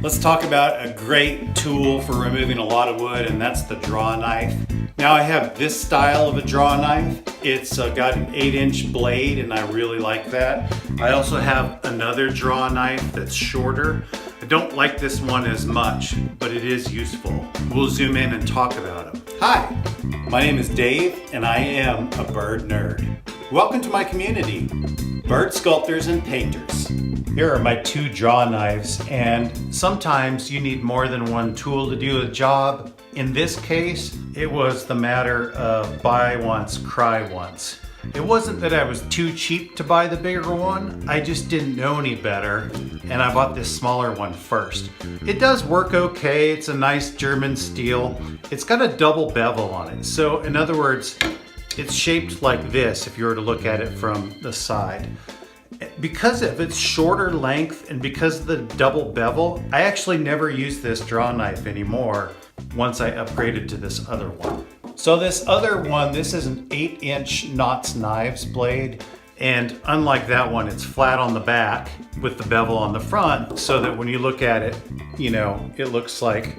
Let's talk about a great tool for removing a lot of wood, and that's the draw knife. Now I have this style of a draw knife. It's got an 8-inch blade and I really like that. I also have another draw knife that's shorter. I don't like this one as much, but it is useful. We'll zoom in and talk about them. Hi, my name is Dave and I am a bird nerd. Welcome to my community, bird sculptors and painters. Here are my two draw knives, and sometimes you need more than one tool to do a job. In this case, it was the matter of buy once, cry once. It wasn't that I was too cheap to buy the bigger one, I just didn't know any better, and I bought this smaller one first. It does work okay, it's a nice German steel. It's got a double bevel on it, so in other words, it's shaped like this if you were to look at it from the side. Because of its shorter length and because of the double bevel, I actually never use this draw knife anymore once I upgraded to this other one. So this other one, this is an 8-inch Knott's Knives blade, and unlike that one, it's flat on the back with the bevel on the front, so that when you look at it, you know, it looks like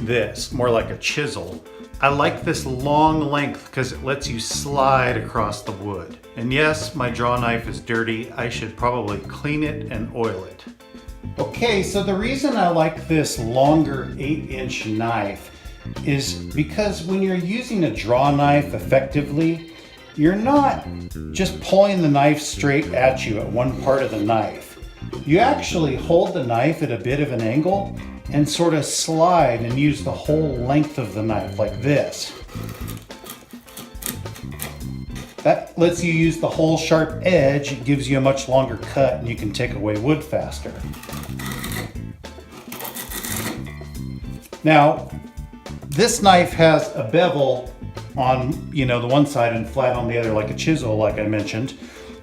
this, more like a chisel. I like this long length because it lets you slide across the wood. And yes, my draw knife is dirty. I should probably clean it and oil it. Okay, so the reason I like this longer 8-inch knife is because when you're using a draw knife effectively, you're not just pulling the knife straight at you at one part of the knife. You actually hold the knife at a bit of an angle and sort of slide and use the whole length of the knife like this. That lets you use the whole sharp edge. It gives you a much longer cut and you can take away wood faster. Now, this knife has a bevel on, you know, the one side and flat on the other like a chisel, like I mentioned.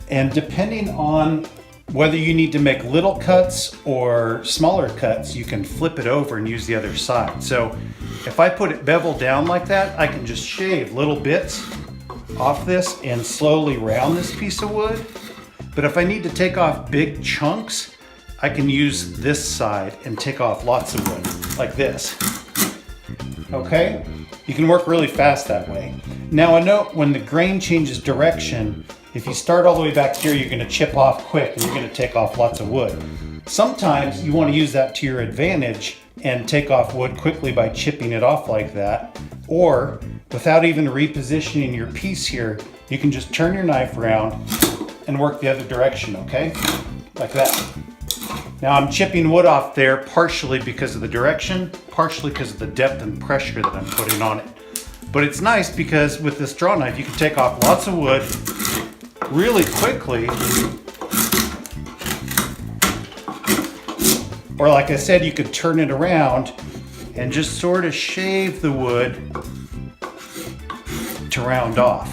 And depending on whether you need to make little cuts or smaller cuts, you can flip it over and use the other side. So if I put it beveled down like that, I can just shave little bits off this and slowly round this piece of wood. But if I need to take off big chunks, I can use this side and take off lots of wood, like this. Okay? You can work really fast that way. Now a note, when the grain changes direction, if you start all the way back here, you're gonna chip off quick and you're gonna take off lots of wood. Sometimes you wanna use that to your advantage and take off wood quickly by chipping it off like that. Or without even repositioning your piece here, you can just turn your knife around and work the other direction, okay? Like that. Now I'm chipping wood off there partially because of the direction, partially because of the depth and pressure that I'm putting on it. But it's nice because with this draw knife, you can take off lots of wood really quickly. Or like I said, you could turn it around and just sort of shave the wood to round off.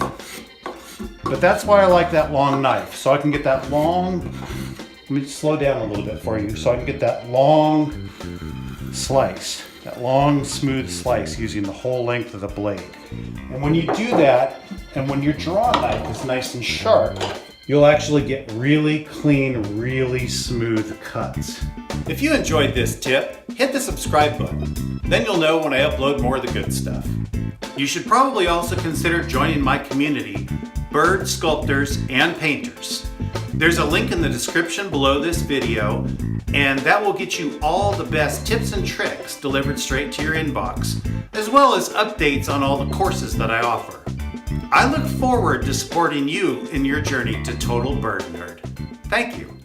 But that's why I like that long knife. So I can get that long, let me slow down a little bit for you, so I can get that long slice, that long smooth slice using the whole length of the blade. And when you do that, and when your draw knife is nice and sharp, you'll actually get really clean, really smooth cuts. If you enjoyed this tip, hit the subscribe button. Then you'll know when I upload more of the good stuff. You should probably also consider joining my community, bird sculptors and painters. There's a link in the description below this video, and that will get you all the best tips and tricks delivered straight to your inbox, as well as updates on all the courses that I offer. I look forward to supporting you in your journey to Total Bird Nerd. Thank you.